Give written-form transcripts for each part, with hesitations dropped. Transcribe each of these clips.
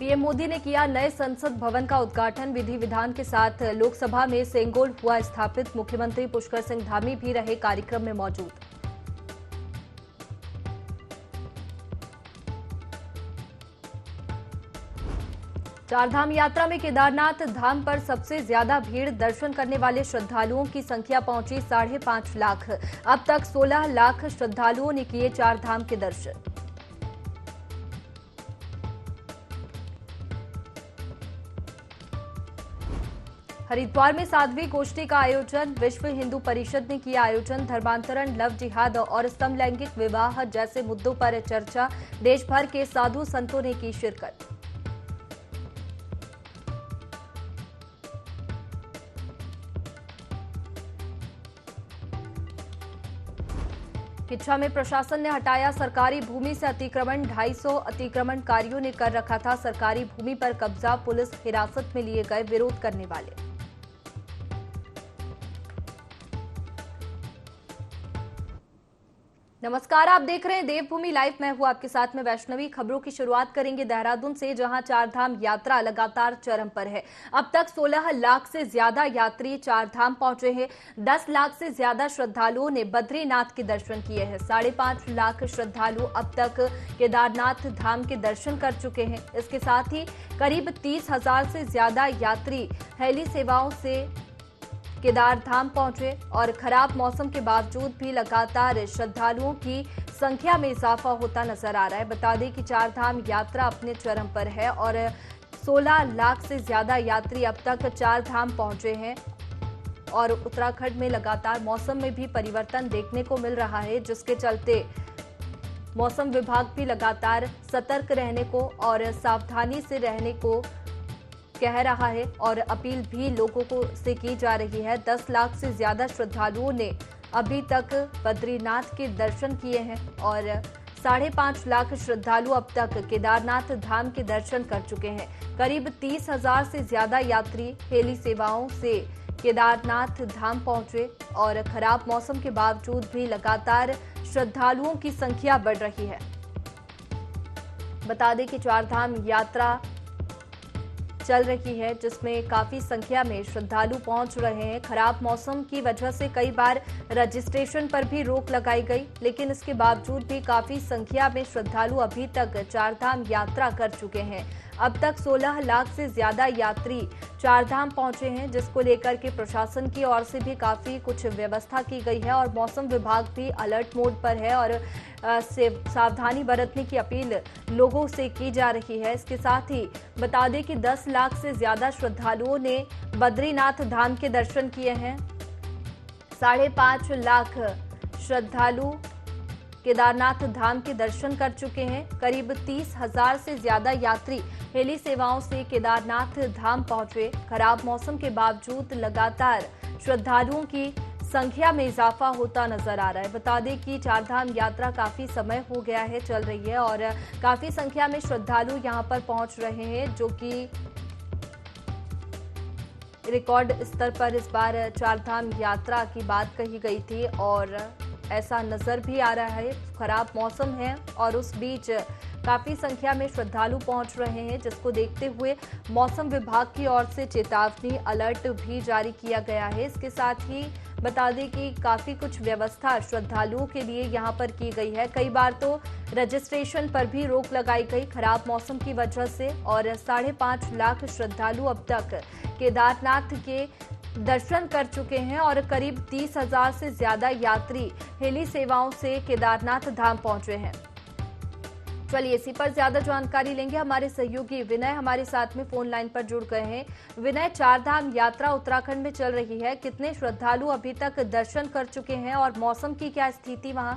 PM Modi ने किया नए संसद भवन का उद्घाटन। विधि विधान के साथ लोकसभा में सेंगोल हुआ स्थापित। मुख्यमंत्री पुष्कर सिंह धामी भी रहे कार्यक्रम में मौजूद। चारधाम यात्रा में केदारनाथ धाम पर सबसे ज्यादा भीड़। दर्शन करने वाले श्रद्धालुओं की संख्या पहुंची 5.5 लाख। अब तक 16 लाख श्रद्धालुओं ने किए चारधाम के दर्शन। हरिद्वार में 7वीं गोष्ठी का आयोजन। विश्व हिंदू परिषद ने किया आयोजन। धर्मांतरण, लव जिहाद और समलैंगिक विवाह जैसे मुद्दों पर चर्चा। देश भर के साधु संतों ने की शिरकत। किच्छा में प्रशासन ने हटाया सरकारी भूमि से अतिक्रमण। 250 अतिक्रमणकारियों ने कर रखा था सरकारी भूमि पर कब्जा। पुलिस हिरासत में लिए गए विरोध करने वाले। नमस्कार, आप देख रहे हैं देवभूमि लाइव। मैं हूं आपके साथ में वैष्णवी। खबरों की शुरुआत करेंगे देहरादून से, जहां चारधाम यात्रा लगातार चरम पर है। अब तक 16 लाख से ज्यादा यात्री चारधाम पहुंचे हैं। 10 लाख से ज्यादा श्रद्धालुओं ने बद्रीनाथ के दर्शन किए हैं। 5.5 लाख श्रद्धालु अब तक केदारनाथ धाम के दर्शन कर चुके हैं। इसके साथ ही करीब 30,000 से ज्यादा यात्री हेली सेवाओं से केदार धाम पहुंचे और खराब मौसम के बावजूद भी लगातार श्रद्धालुओं की संख्या में इजाफा होता नजर आ रहा है। बता दें कि चारधाम यात्रा अपने चरम पर है और 16 लाख से ज्यादा यात्री अब तक चारधाम पहुंचे हैं। और उत्तराखंड में लगातार मौसम में भी परिवर्तन देखने को मिल रहा है, जिसके चलते मौसम विभाग भी लगातार सतर्क रहने को और सावधानी से रहने को कह रहा है और अपील भी लोगों को से की जा रही है। 10 लाख से ज्यादा श्रद्धालुओं ने अभी तक बद्रीनाथ के दर्शन किए हैं और 5.5 लाख श्रद्धालु अब तक केदारनाथ धाम के दर्शन कर चुके हैं। करीब 30,000 से ज्यादा यात्री हेली सेवाओं से केदारनाथ धाम पहुंचे और खराब मौसम के बावजूद भी लगातार श्रद्धालुओं की संख्या बढ़ रही है। बता दें कि चारधाम यात्रा चल रही है, जिसमें काफी संख्या में श्रद्धालु पहुंच रहे हैं। खराब मौसम की वजह से कई बार रजिस्ट्रेशन पर भी रोक लगाई गई, लेकिन इसके बावजूद भी काफी संख्या में श्रद्धालु अभी तक चारधाम यात्रा कर चुके हैं। अब तक 16 लाख से ज्यादा यात्री चारधाम पहुंचे हैं, जिसको लेकर के प्रशासन की ओर से भी काफी कुछ व्यवस्था की गई है और मौसम विभाग भी अलर्ट मोड पर है और सावधानी बरतने की अपील लोगों से की जा रही है। इसके साथ ही बता दें कि 10 लाख से ज्यादा श्रद्धालुओं ने बद्रीनाथ धाम के दर्शन किए हैं। 5.5 लाख श्रद्धालु केदारनाथ धाम के दर्शन कर चुके हैं। करीब 30,000 से ज्यादा यात्री हेली सेवाओं से केदारनाथ धाम पहुंचे। खराब मौसम के बावजूद लगातार श्रद्धालुओं की संख्या में इजाफा होता नजर आ रहा है। बता दें कि चारधाम यात्रा काफी समय हो गया है चल रही है और काफी संख्या में श्रद्धालु यहां पर पहुंच रहे हैं, जो कि रिकॉर्ड स्तर पर इस बार चारधाम यात्रा की बात कही गई थी और ऐसा नजर भी आ रहा है। खराब मौसम है और उस बीच काफी संख्या में श्रद्धालु पहुंच रहे हैं, जिसको देखते हुए मौसम विभाग की ओर से चेतावनी अलर्ट भी जारी किया गया है। इसके साथ ही बता दें कि काफी कुछ व्यवस्था श्रद्धालुओं के लिए यहां पर की गई है। कई बार तो रजिस्ट्रेशन पर भी रोक लगाई गई खराब मौसम की वजह से और 5.5 लाख श्रद्धालु अब तक केदारनाथ के दर्शन कर चुके हैं और करीब 30,000 से ज्यादा यात्री हेली सेवाओं से केदारनाथ धाम पहुंचे हैं। चलिए इसी पर ज्यादा जानकारी लेंगे। हमारे सहयोगी विनय हमारे साथ में फोन लाइन पर जुड़ गए हैं। विनय, चारधाम यात्रा उत्तराखंड में चल रही है, कितने श्रद्धालु अभी तक दर्शन कर चुके हैं और मौसम की क्या स्थिति वहां?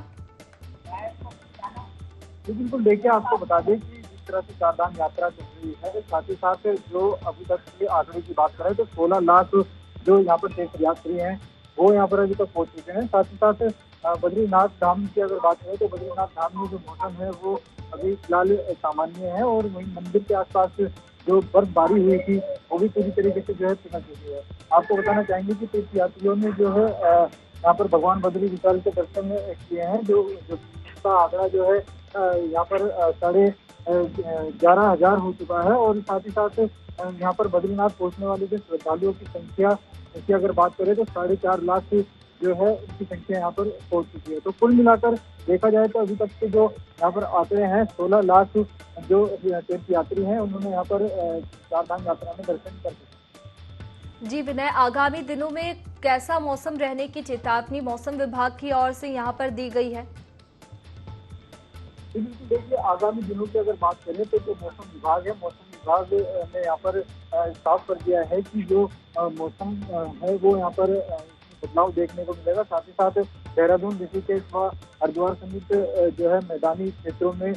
बिल्कुल, देखिए आपको बता दें कि जिस तरह से चारधाम यात्रा चल रही है, साथ ही साथ जो अभी तक के आंकड़े की बात करें तो 16 लाख जो यहाँ पर तीर्थयात्री हैं वो यहाँ पर अभी तक पहुंच चुके हैं। साथ ही साथ बद्रीनाथ धाम की अगर बात करें तो बद्रीनाथ धाम में जो मौसम है वो अभी फिलहाल सामान्य है और वहीं मंदिर के आसपास जो बर्फबारी हुई थी वो भी पूरी तरीके से जो है पिघल चुकी है। आपको बताना चाहेंगे कि तीर्थयात्रियों ने जो है यहाँ पर भगवान बद्री विशाल के दर्शन किए हैं। जो का आंकड़ा जो है यहाँ पर 11,000 हो चुका है। और साथ ही साथ यहाँ पर बद्रीनाथ पहुंचने वाले जो श्रद्धालुओं की संख्या की अगर बात करें तो 4.5 लाख जो है उनकी संख्या यहाँ पर पहुंच चुकी है। तो कुल मिलाकर देखा जाए तो अभी तक के जो यहाँ पर आंकड़े हैं 16 लाख जो तीर्थ यात्री हैं उन्होंने यहाँ पर चारधाम यात्रा में दर्शन कर लिया। जी विनय, आगामी दिनों में कैसा मौसम रहने की चेतावनी मौसम विभाग की ओर से यहाँ पर दी गई है? बिल्कुल, देखिए आगामी दिनों की अगर बात करें तो जो मौसम विभाग है, मौसम विभाग ने यहाँ पर साफ कर दिया है कि जो मौसम है वो यहाँ पर बदलाव देखने को मिलेगा। साथ ही साथ देहरादून, ऋषिकेश व हरिद्वार समेत जो है मैदानी क्षेत्रों में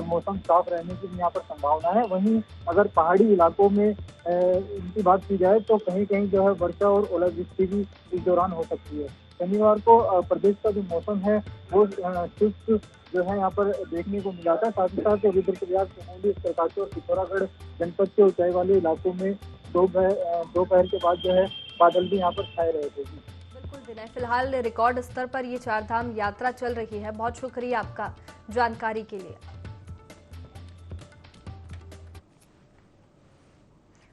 मौसम साफ रहने की भी यहाँ पर संभावना है। वहीं अगर पहाड़ी इलाकों में इनकी बात की जाए तो कहीं कहीं जो है वर्षा और ओलावृष्टि भी इस दौरान हो सकती है। शनिवार को प्रदेश का जो मौसम है वो शुष्क जो है यहाँ पर देखने को मिला था। साथ ही साथ रुद्रप्रयाग, चमोली, उत्तरकाशी और पिथौरागढ़ जनपद के ऊंचाई वाले इलाकों में दोपहर के बाद जो है बादल भी यहाँ पर छाए रहे थे। बिल्कुल विनय, फिलहाल रिकॉर्ड स्तर पर ये चारधाम यात्रा चल रही है। बहुत शुक्रिया आपका जानकारी के लिए।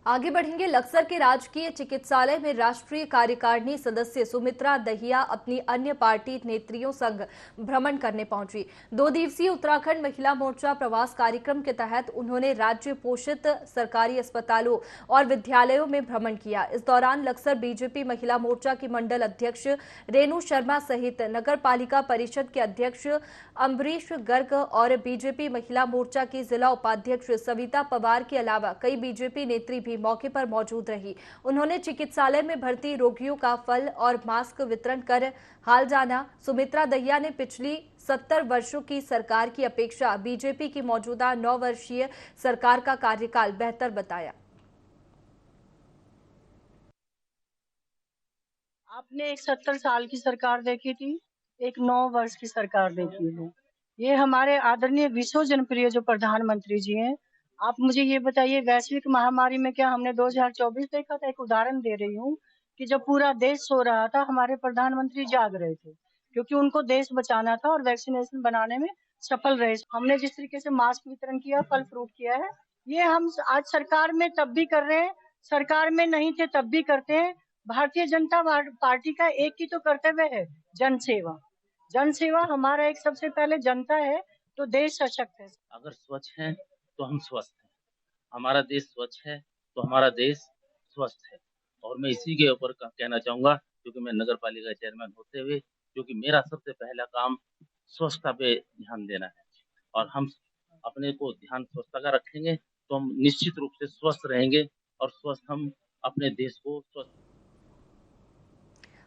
आगे बढ़ेंगे। लक्सर के राजकीय चिकित्सालय में राष्ट्रीय कार्यकारिणी सदस्य सुमित्रा दहिया अपनी अन्य पार्टी नेत्रियों संग भ्रमण करने पहुंची। 2 दिवसीय उत्तराखंड महिला मोर्चा प्रवास कार्यक्रम के तहत उन्होंने राज्य पोषित सरकारी अस्पतालों और विद्यालयों में भ्रमण किया। इस दौरान लक्सर बीजेपी महिला मोर्चा की मंडल अध्यक्ष रेणु शर्मा सहित नगर पालिका परिषद के अध्यक्ष अम्बरीश गर्ग और बीजेपी महिला मोर्चा की जिला उपाध्यक्ष सविता पवार के अलावा कई बीजेपी नेत्री भी मौके पर मौजूद रही। उन्होंने चिकित्सालय में भर्ती रोगियों का फल और मास्क वितरण कर हाल जाना। सुमित्रा दहिया ने पिछली 70 वर्षों की सरकार की अपेक्षा बीजेपी की मौजूदा 9 वर्षीय सरकार का कार्यकाल बेहतर बताया। आपने एक 70 साल की सरकार देखी थी, एक 9 वर्ष की सरकार देखी है। ये हमारे आदरणीय विश्व जनप्रिय जो प्रधानमंत्री जी हैं, आप मुझे ये बताइए, वैश्विक महामारी में क्या हमने 2024 देखा था? एक उदाहरण दे रही हूँ कि जब पूरा देश सो रहा था, हमारे प्रधानमंत्री जाग रहे थे, क्योंकि उनको देश बचाना था और वैक्सीनेशन बनाने में सफल रहे। हमने जिस तरीके से मास्क वितरण किया, फल फ्रूट किया है, ये हम आज सरकार में तब भी कर रहे हैं, सरकार में नहीं थे तब भी करते हैं। भारतीय जनता पार्टी का एक ही तो कर्तव्य है, जन सेवा। जन सेवा हमारा एक सबसे पहले जनता है तो देश सशक्त है। अगर स्वच्छ है तो हम स्वस्थ हैं, हमारा देश स्वच्छ है तो हमारा देश स्वस्थ है। और मैं इसी के ऊपर कहना चाहूंगा, क्योंकि मैं नगर पालिका चेयरमैन होते हुए, क्योंकि मेरा सबसे पहला काम स्वच्छता पे ध्यान देना है, और हम अपने को ध्यान स्वच्छता का रखेंगे तो हम निश्चित रूप से स्वस्थ रहेंगे, और स्वस्थ हम अपने देश को स्वस्थ।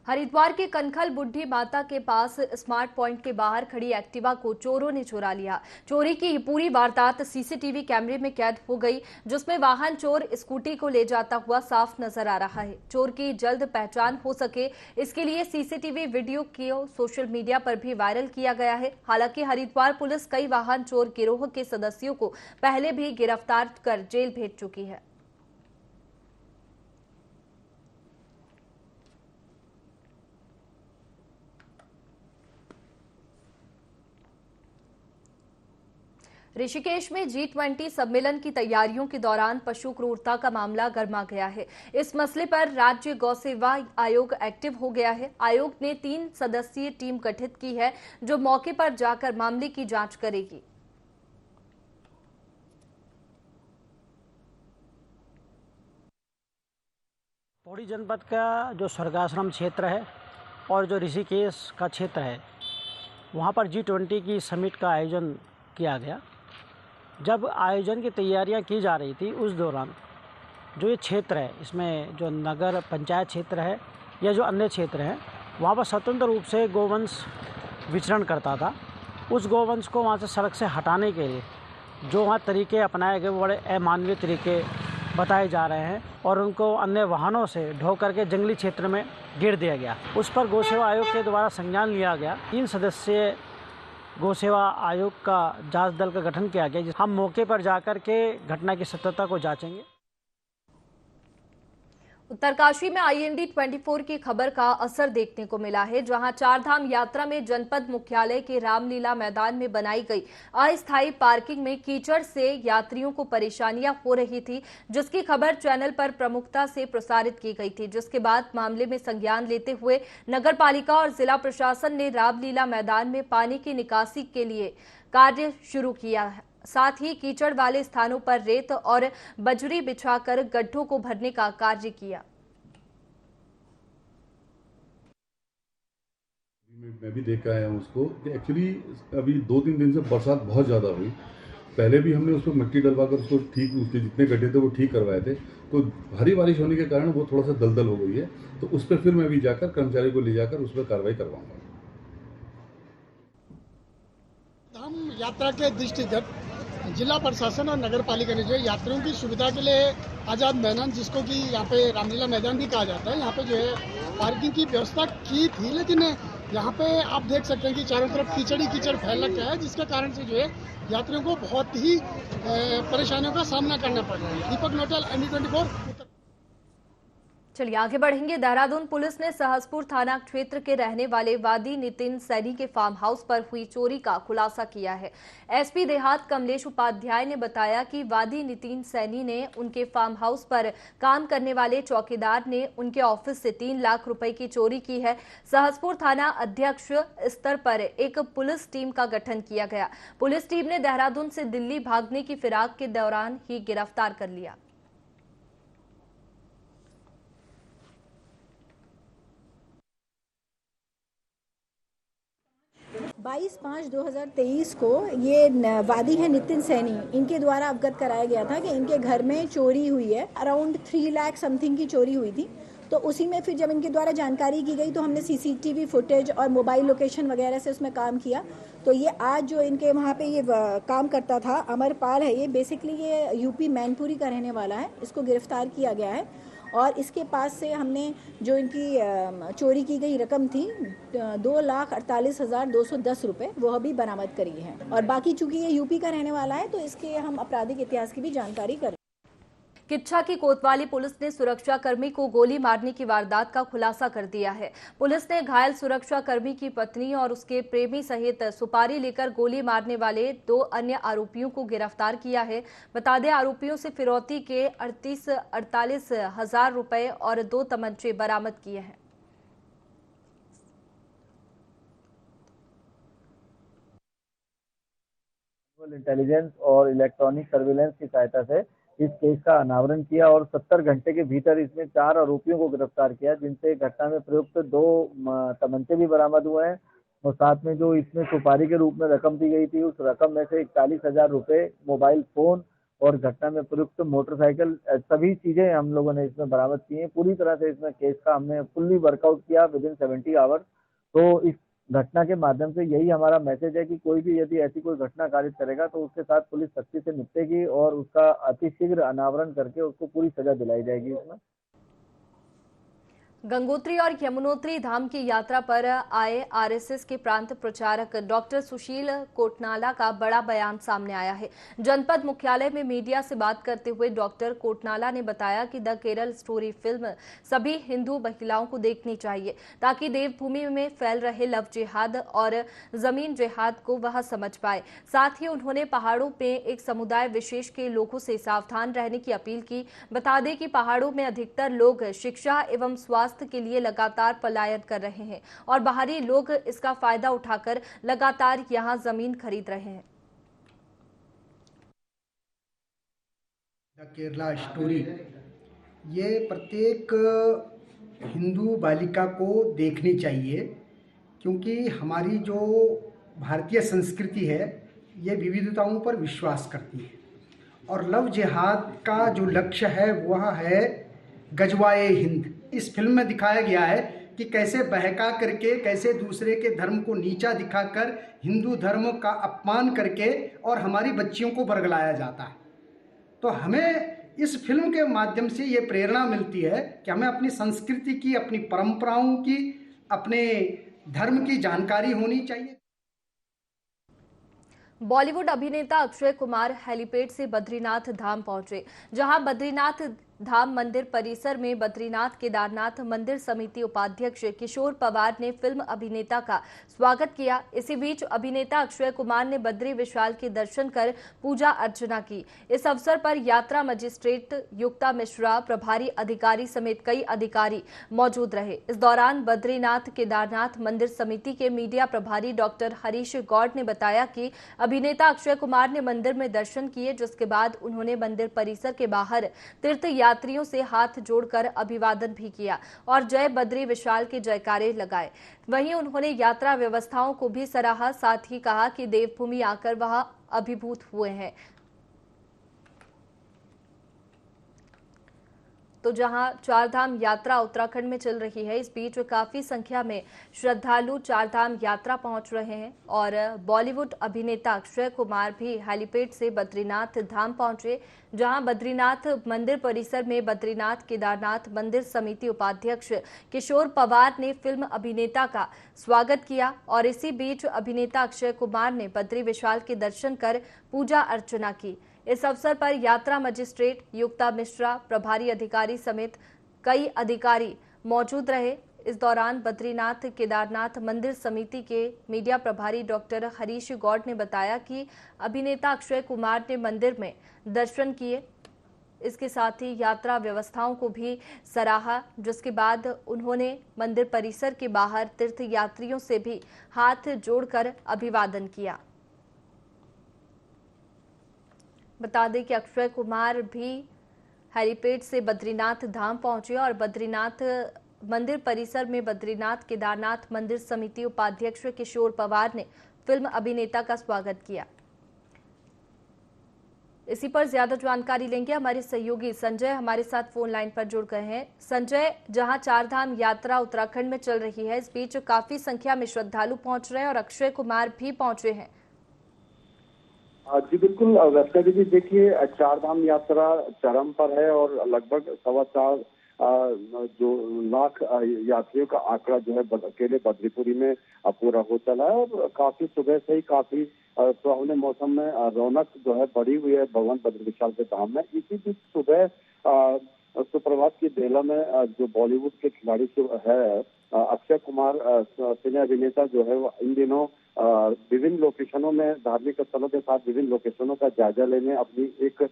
हरिद्वार के कनखल बुढ़ी माता के पास स्मार्ट पॉइंट के बाहर खड़ी एक्टिवा को चोरों ने चुरा लिया। चोरी की पूरी वारदात सीसीटीवी कैमरे में कैद हो गई, जिसमें वाहन चोर स्कूटी को ले जाता हुआ साफ नजर आ रहा है। चोर की जल्द पहचान हो सके, इसके लिए सीसीटीवी वीडियो को सोशल मीडिया पर भी वायरल किया गया है। हालांकि हरिद्वार पुलिस कई वाहन चोर गिरोह के सदस्यों को पहले भी गिरफ्तार कर जेल भेज चुकी है। ऋषिकेश में G20 सम्मेलन की तैयारियों के दौरान पशु क्रूरता का मामला गर्मा गया है। इस मसले पर राज्य गौ सेवा आयोग एक्टिव हो गया है। आयोग ने 3 सदस्यीय टीम गठित की है, जो मौके पर जाकर मामले की जांच करेगी। पौड़ी जनपद का जो स्वर्गाश्रम क्षेत्र है और जो ऋषिकेश का क्षेत्र है, वहाँ पर G20 की समिट का आयोजन किया गया। जब आयोजन की तैयारियां की जा रही थी, उस दौरान जो ये क्षेत्र है, इसमें जो नगर पंचायत क्षेत्र है या जो अन्य क्षेत्र हैं, वहाँ पर स्वतंत्र रूप से गोवंश विचरण करता था। उस गोवंश को वहाँ से सड़क से हटाने के लिए जो वहाँ तरीके अपनाए गए वो बड़े अमानवीय तरीके बताए जा रहे हैं, और उनको अन्य वाहनों से ढो करके जंगली क्षेत्र में गिर दिया गया। उस पर गौ सेवा आयोग के द्वारा संज्ञान लिया गया। 3 सदस्यीय गौ सेवा आयोग का जांच दल का गठन किया गया। हम मौके पर जाकर के घटना की सत्यता को जांचेंगे। उत्तरकाशी में IND 24 की खबर का असर देखने को मिला है, जहां चारधाम यात्रा में जनपद मुख्यालय के रामलीला मैदान में बनाई गई अस्थायी पार्किंग में कीचड़ से यात्रियों को परेशानियां हो रही थी, जिसकी खबर चैनल पर प्रमुखता से प्रसारित की गई थी। जिसके बाद मामले में संज्ञान लेते हुए नगर पालिका और जिला प्रशासन ने रामलीला मैदान में पानी की निकासी के लिए कार्य शुरू किया है। साथ ही कीचड़ वाले स्थानों पर रेत और बजरी बिछाकर गड्ढों को भरने का कार्य किया। मैं भी देख आया हूँ उसको। एक्चुअली अभी 2-3 दिन से बरसात बहुत ज़्यादा हुई। पहले भी हमने उसको मिट्टी डलवाकर उसको ठीक, उसके जितने गड्ढे थे वो ठीक करवाए थे। तो भारी बारिश होने के कारण वो थोड़ा सा दलदल हो गई है। तो उस पर फिर मैं भी जाकर कर्मचारी को ले जाकर उस पर कार्रवाई करवाऊंगा। हम यात्रा के दृष्टिगत जिला प्रशासन और नगर पालिका ने जो है यात्रियों की सुविधा के लिए आज़ाद मैदान, जिसको कि यहाँ पे रामलीला मैदान भी कहा जाता है, यहाँ पे जो है पार्किंग की व्यवस्था की थी। लेकिन यहाँ पे आप देख सकते हैं कि चारों तरफ कीचड़ ही कीचड़ फैल रखा है, जिसके कारण से जो है यात्रियों को बहुत ही परेशानियों का सामना करना पड़ रहा है। दीपक नोटल, ND24। चलिए आगे बढ़ेंगे। देहरादून पुलिस ने सहसपुर थाना क्षेत्र के रहने वाले वादी नितिन सैनी के फार्म हाउस पर हुई चोरी का खुलासा किया है। SP देहात कमलेश उपाध्याय ने बताया कि वादी नितिन सैनी ने उनके फार्म हाउस पर काम करने वाले चौकीदार ने उनके ऑफिस से 3 लाख रुपए की चोरी की है। सहसपुर थाना अध्यक्ष स्तर पर एक पुलिस टीम का गठन किया गया। पुलिस टीम ने देहरादून से दिल्ली भागने की फिराक के दौरान ही गिरफ्तार कर लिया। 22/5/2023 को ये वादी है नितिन सैनी, इनके द्वारा अवगत कराया गया था कि इनके घर में चोरी हुई है। अराउंड 3 लाख समथिंग की चोरी हुई थी। तो उसी में फिर जब इनके द्वारा जानकारी की गई तो हमने CCTV फुटेज और मोबाइल लोकेशन वगैरह से उसमें काम किया। तो ये आज जो इनके वहाँ पे ये काम करता था अमरपाल है, ये बेसिकली ये UP मैनपुरी का रहने वाला है। इसको गिरफ्तार किया गया है और इसके पास से हमने जो इनकी चोरी की गई रकम थी 2,48,210 रुपये, वह भी बरामद करी है। और बाकी चूंकि ये UP का रहने वाला है तो इसके हम आपराधिक इतिहास की भी जानकारी करें। किच्छा की कोतवाली पुलिस ने सुरक्षा कर्मी को गोली मारने की वारदात का खुलासा कर दिया है। पुलिस ने घायल सुरक्षा कर्मी की पत्नी और उसके प्रेमी सहित सुपारी लेकर गोली मारने वाले 2 अन्य आरोपियों को गिरफ्तार किया है। बता दें आरोपियों से फिरौती के 38-48 हजार रुपए और 2 तमंचे बरामद किए हैं। इंटेलिजेंस और इलेक्ट्रॉनिक सर्विलेंस की सहायता से इस केस का अनावरण किया और 70 घंटे के भीतर इसमें 4 आरोपियों को गिरफ्तार किया, जिनसे घटना में प्रयुक्त 2 तमंचे भी बरामद हुए हैं। और साथ में जो इसमें सुपारी के रूप में रकम दी गई थी, उस रकम में से 41,000 रुपए, मोबाइल फोन और घटना में प्रयुक्त मोटरसाइकिल, सभी चीजें हम लोगों ने इसमें बरामद की हैं। पूरी तरह से इसमें केस का हमने फुल्ली वर्कआउट किया विदिन 70 आवर्स। तो इस घटना के माध्यम से यही हमारा मैसेज है कि कोई भी यदि ऐसी कोई घटना कारित करेगा तो उसके साथ पुलिस सख्ती से निपटेगी और उसका अतिशीघ्र अनावरण करके उसको पूरी सजा दिलाई जाएगी। इसमें गंगोत्री और यमुनोत्री धाम की यात्रा पर आए RSS के प्रांत प्रचारक डॉक्टर सुशील कोटनाला का बड़ा बयान सामने आया है। जनपद मुख्यालय में मीडिया से बात करते हुए डॉक्टर कोटनाला ने बताया कि द केरल स्टोरी फिल्म सभी हिंदू महिलाओं को देखनी चाहिए ताकि देवभूमि में फैल रहे लव जिहाद और जमीन जिहाद को वह समझ पाए। साथ ही उन्होंने पहाड़ों में एक समुदाय विशेष के लोगों से सावधान रहने की अपील की। बता दें कि पहाड़ों में अधिकतर लोग शिक्षा एवं स्वास्थ्य के लिए लगातार पलायन कर रहे हैं और बाहरी लोग इसका फायदा उठाकर लगातार यहां जमीन खरीद रहे हैं। द केरला स्टोरी ये प्रत्येक हिंदू बालिका को देखनी चाहिए, क्योंकि हमारी जो भारतीय संस्कृति है ये विविधताओं पर विश्वास करती है और लव जिहाद का जो लक्ष्य है वह है गजवाए हिंद। इस फिल्म में दिखाया गया है कि कैसे बहका करके, कैसे दूसरे के धर्म को नीचा दिखाकर हिंदू धर्म का अपमान करके और हमारी बच्चियों को बरगलाया जाता है। तो हमें इस फिल्म के माध्यम से ये प्रेरणा मिलती है कि हमें अपनी संस्कृति की, अपनी परंपराओं की, अपने धर्म की जानकारी होनी चाहिए। बॉलीवुड अभिनेता अक्षय कुमार हेलीपैड से बद्रीनाथ धाम पहुंचे, जहां बद्रीनाथ धाम मंदिर परिसर में बद्रीनाथ केदारनाथ मंदिर समिति उपाध्यक्ष किशोर पवार ने फिल्म अभिनेता का स्वागत किया। इसी बीच अभिनेता अक्षय कुमार ने बद्री विशाल के दर्शन कर पूजा अर्चना की। इस अवसर पर यात्रा मजिस्ट्रेट युक्ता मिश्रा, प्रभारी अधिकारी समेत कई अधिकारी मौजूद रहे। इस दौरान बद्रीनाथ केदारनाथ मंदिर समिति के मीडिया प्रभारी डॉक्टर हरीश गौड़ ने बताया कि अभिनेता अक्षय कुमार ने मंदिर में दर्शन किए, जिसके बाद उन्होंने मंदिर परिसर के बाहर तीर्थ यात्रियों से हाथ जोड़कर अभिवादन भी किया और जय बद्री विशाल के जयकारे लगाए। वहीं उन्होंने यात्रा व्यवस्थाओं को भी सराहा, साथ ही कहा कि देवभूमि आकर वह अभिभूत हुए हैं। तो जहां चारधाम यात्रा उत्तराखंड में चल रही है, इस बीच काफी संख्या में श्रद्धालु चारधाम यात्रा पहुंच रहे हैं और बॉलीवुड अभिनेता अक्षय कुमार भी हेलीपैड से बद्रीनाथ धाम पहुंचे, जहां बद्रीनाथ मंदिर परिसर में बद्रीनाथ केदारनाथ मंदिर समिति उपाध्यक्ष किशोर पवार ने फिल्म अभिनेता का स्वागत किया और इसी बीच अभिनेता अक्षय कुमार ने बद्री विशाल के दर्शन कर पूजा अर्चना की। इस अवसर पर यात्रा मजिस्ट्रेट युक्ता मिश्रा, प्रभारी अधिकारी समेत कई अधिकारी मौजूद रहे। इस दौरान बद्रीनाथ केदारनाथ मंदिर समिति के मीडिया प्रभारी डॉक्टर हरीश गौड़ ने बताया कि अभिनेता अक्षय कुमार ने मंदिर में दर्शन किए, इसके साथ ही यात्रा व्यवस्थाओं को भी सराहा, जिसके बाद उन्होंने मंदिर परिसर के बाहर तीर्थ यात्रियों से भी हाथ जोड़कर अभिवादन किया। बता दें कि अक्षय कुमार भी हेलीपैड से बद्रीनाथ धाम पहुंचे और बद्रीनाथ मंदिर परिसर में बद्रीनाथ केदारनाथ मंदिर समिति उपाध्यक्ष किशोर पवार ने फिल्म अभिनेता का स्वागत किया। इसी पर ज्यादा जानकारी लेंगे हमारे सहयोगी संजय हमारे साथ फोन लाइन पर जुड़ गए हैं। संजय, जहां चारधाम यात्रा उत्तराखंड में चल रही है, इस बीच काफी संख्या में श्रद्धालु पहुंच रहे हैं और अक्षय कुमार भी पहुंचे हैं। जी बिल्कुल वैष्णवी जी, देखिए चारधाम यात्रा चरम पर है और लगभग 4.25 जो लाख यात्रियों का आंकड़ा जो है अकेले बद्रीपुरी में पूरा हो चला है और काफी सुबह से ही काफी सुहावने मौसम में रौनक जो है बढ़ी हुई है भगवान बद्री विशाल के धाम में। इसी बीच सुबह सुप्रभात की बेला में जो बॉलीवुड के खिलाड़ी जो है अक्षय कुमार सिने अभिनेता जो है वो इन दिनों विभिन्न लोकेशनों में धार्मिक स्थलों के साथ विभिन्न लोकेशनों का जायजा लेने अपनी एक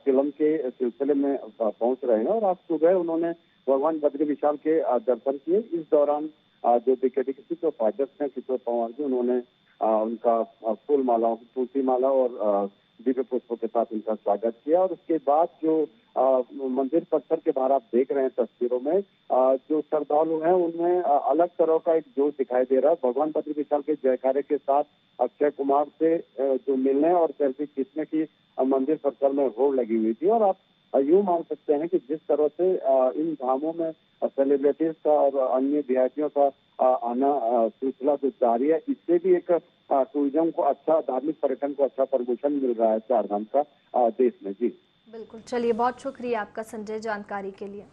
फिल्म के सिलसिले में पहुंच रहे हैं और आज सुबह उन्होंने भगवान बद्री विशाल के दर्शन किए। इस दौरान जो बीकेटीसी के उपाध्यक्ष हैं किशोर पवार जी, उन्होंने उनका फूल मालाओं तुलसी माला और दिव्य पुष्पों के साथ उनका स्वागत किया और उसके बाद जो मंदिर परिसर के बाहर आप देख रहे हैं तस्वीरों में जो श्रद्धालु हैं उनमें अलग तरह का एक जोश दिखाई दे रहा है। भगवान बद्री विशाल के जयकारे के साथ अक्षय कुमार से जो मिलने और सेल्फी खींचने की मंदिर परिसर में होड़ लगी हुई थी और आप यूं मान सकते हैं कि जिस तरह से इन धामों में सेलिब्रिटीज का और अन्य वीआईपीओं का आना सिलसिला जो जारी है, इससे भी एक टूरिज्म को अच्छा, धार्मिक पर्यटन को अच्छा प्रमोशन मिल रहा है चारधाम का देश में। जी बिल्कुल, चलिए बहुत शुक्रिया आपका संजय जानकारी के लिए।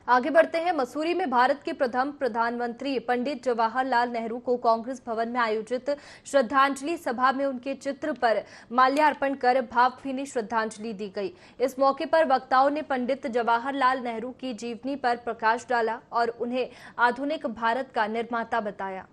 आगे बढ़ते हैं। मसूरी में भारत के प्रथम प्रधानमंत्री पंडित जवाहरलाल नेहरू को कांग्रेस भवन में आयोजित श्रद्धांजलि सभा में उनके चित्र पर माल्यार्पण कर भावभीनी श्रद्धांजलि दी गई। इस मौके पर वक्ताओं ने पंडित जवाहरलाल नेहरू की जीवनी पर प्रकाश डाला और उन्हें आधुनिक भारत का निर्माता बताया।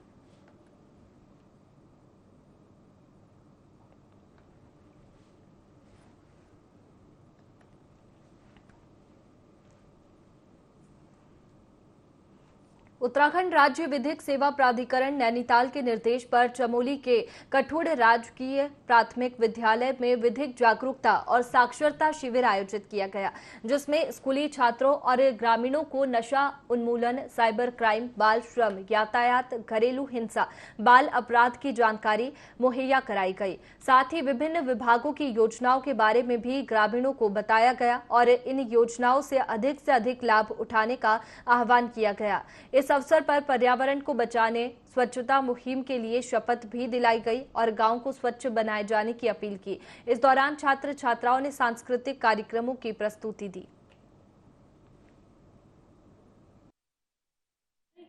उत्तराखंड राज्य विधिक सेवा प्राधिकरण नैनीताल के निर्देश पर चमोली के कठुड़ राजकीय प्राथमिक विद्यालय में विधिक जागरूकता और साक्षरता शिविर आयोजित किया गया, जिसमें स्कूली छात्रों और ग्रामीणों को नशा उन्मूलन, साइबर क्राइम, बाल श्रम, यातायात, घरेलू हिंसा, बाल अपराध की जानकारी मुहैया कराई गई। साथ ही विभिन्न विभागों की योजनाओं के बारे में भी ग्रामीणों को बताया गया और इन योजनाओं से अधिक लाभ उठाने का आह्वान किया गया। इस अवसर पर पर्यावरण को बचाने, स्वच्छता मुहिम के लिए शपथ भी दिलाई गई और गांव को स्वच्छ बनाए जाने की अपील की। इस दौरान छात्र छात्राओं ने सांस्कृतिक कार्यक्रमों की प्रस्तुति दी।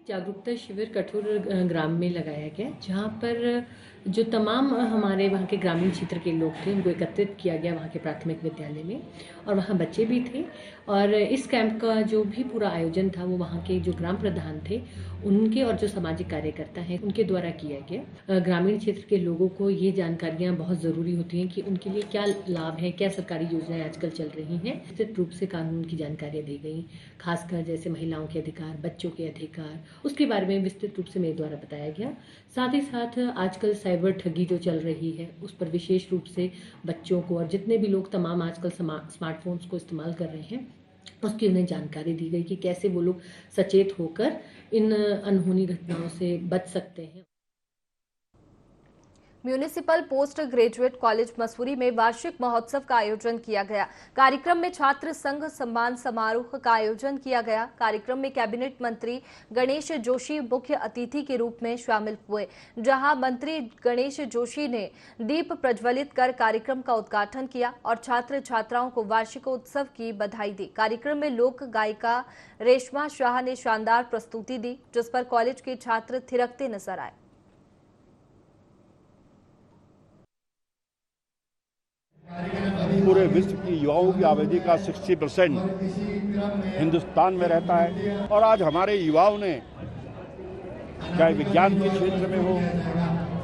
जागरूकता शिविर कठोर ग्राम में लगाया गया, जहाँ पर जो तमाम हमारे वहाँ के ग्रामीण क्षेत्र के लोग थे उनको एकत्रित किया गया वहाँ के प्राथमिक विद्यालय में, और वहाँ बच्चे भी थे। और इस कैंप का जो भी पूरा आयोजन था वो वहाँ के जो ग्राम प्रधान थे उनके और जो सामाजिक कार्यकर्ता हैं उनके द्वारा किया गया। ग्रामीण क्षेत्र के लोगों को ये जानकारियाँ बहुत ज़रूरी होती हैं कि उनके लिए क्या लाभ है, क्या सरकारी योजनाएं आजकल चल रही हैं। विस्तृत रूप से कानून की जानकारियाँ दी गई, खासकर जैसे महिलाओं के अधिकार, बच्चों के अधिकार, उसके बारे में विस्तृत रूप से मेरे द्वारा बताया गया। साथ ही साथ आजकल साइबर ठगी जो चल रही है उस पर विशेष रूप से बच्चों को और जितने भी लोग तमाम आजकल स्मार्टफोन्स को इस्तेमाल कर रहे हैं उसकी उन्हें जानकारी दी गई कि कैसे वो लोग सचेत होकर इन अनहोनी घटनाओं से बच सकते हैं। Municipal post graduate college Mussoorie में वार्षिक महोत्सव का आयोजन किया गया। कार्यक्रम में छात्र संघ सम्मान समारोह का आयोजन किया गया। कार्यक्रम में कैबिनेट मंत्री गणेश जोशी मुख्य अतिथि के रूप में शामिल हुए, जहां मंत्री गणेश जोशी ने दीप प्रज्वलित कर कार्यक्रम का उद्घाटन किया और छात्र छात्राओं को वार्षिकोत्सव की बधाई दी। कार्यक्रम में लोक गायिका रेशमा शाह ने शानदार प्रस्तुति दी, जिस पर कॉलेज के छात्र थिरकते नजर आए। पूरे विश्व की युवाओं की आबादी का 60% हिंदुस्तान में रहता है, और आज हमारे युवाओं ने चाहे विज्ञान के क्षेत्र में हो,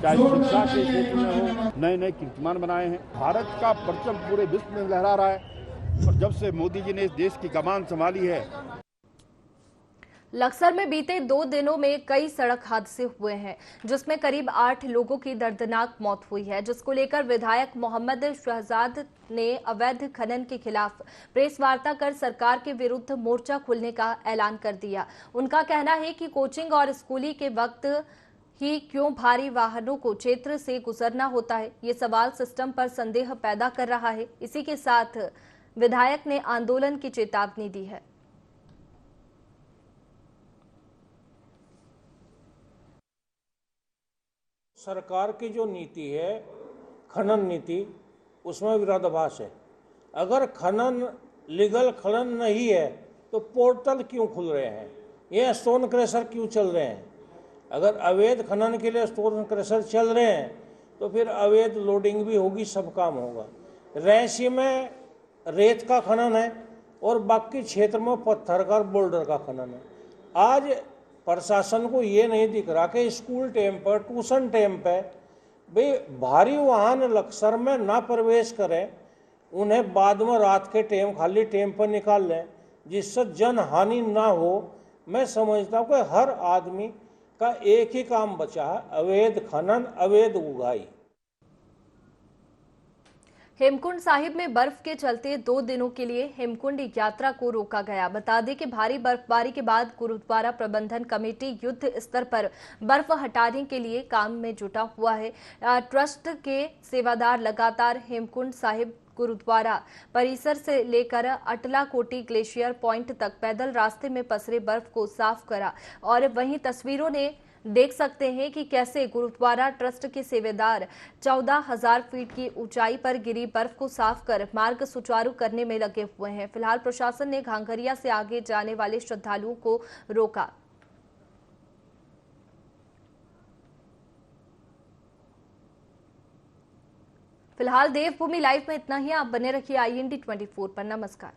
चाहे शिक्षा के क्षेत्र में हो, नए नए कीर्तिमान बनाए हैं। भारत का परचम पूरे विश्व में लहरा रहा है, और जब से मोदी जी ने इस देश की कमान संभाली है। लक्सर में बीते 2 दिनों में कई सड़क हादसे हुए हैं, जिसमें करीब 8 लोगों की दर्दनाक मौत हुई है, जिसको लेकर विधायक मोहम्मद शहजाद ने अवैध खनन के खिलाफ प्रेस वार्ता कर सरकार के विरुद्ध मोर्चा खोलने का ऐलान कर दिया। उनका कहना है कि कोचिंग और स्कूली के वक्त ही क्यों भारी वाहनों को क्षेत्र से गुजरना होता है, ये सवाल सिस्टम पर संदेह पैदा कर रहा है। इसी के साथ विधायक ने आंदोलन की चेतावनी दी है। सरकार की जो नीति है, खनन नीति, उसमें विरोधाभास है। अगर खनन लीगल खनन नहीं है तो पोर्टल क्यों खुल रहे हैं, ये स्टोन क्रशर क्यों चल रहे हैं? अगर अवैध खनन के लिए स्टोन क्रशर चल रहे हैं तो फिर अवैध लोडिंग भी होगी, सब काम होगा। रैंसी में रेत का खनन है और बाकी क्षेत्र में पत्थर का बोल्डर का खनन है। आज प्रशासन को ये नहीं दिख रहा कि स्कूल टाइम पर, ट्यूशन टाइम पर भाई भारी वाहन लक्सर में ना प्रवेश करें, उन्हें बाद में रात के टाइम खाली टाइम पर निकाल लें, जिससे जन हानि ना हो। मैं समझता हूँ कि हर आदमी का एक ही काम बचा है, अवैध खनन, अवैध उगाही। हेमकुंड साहिब में बर्फ के चलते 2 दिनों के लिए हेमकुंड यात्रा को रोका गया। बता दें कि भारी बर्फबारी के बाद गुरुद्वारा प्रबंधन कमेटी युद्ध स्तर पर बर्फ हटाने के लिए काम में जुटा हुआ है। ट्रस्ट के सेवादार लगातार हेमकुंड साहिब गुरुद्वारा परिसर से लेकर अटला कोटी ग्लेशियर पॉइंट तक पैदल रास्ते में पसरे बर्फ को साफ करा, और वहीं तस्वीरों ने देख सकते हैं कि कैसे गुरुद्वारा ट्रस्ट के सेवेदार 14,000 फीट की ऊंचाई पर गिरी बर्फ को साफ कर मार्ग सुचारू करने में लगे हुए हैं। फिलहाल प्रशासन ने घांघरिया से आगे जाने वाले श्रद्धालुओं को रोका। फिलहाल देवभूमि लाइव में इतना ही। आप बने रखिए IND 24 पर। नमस्कार।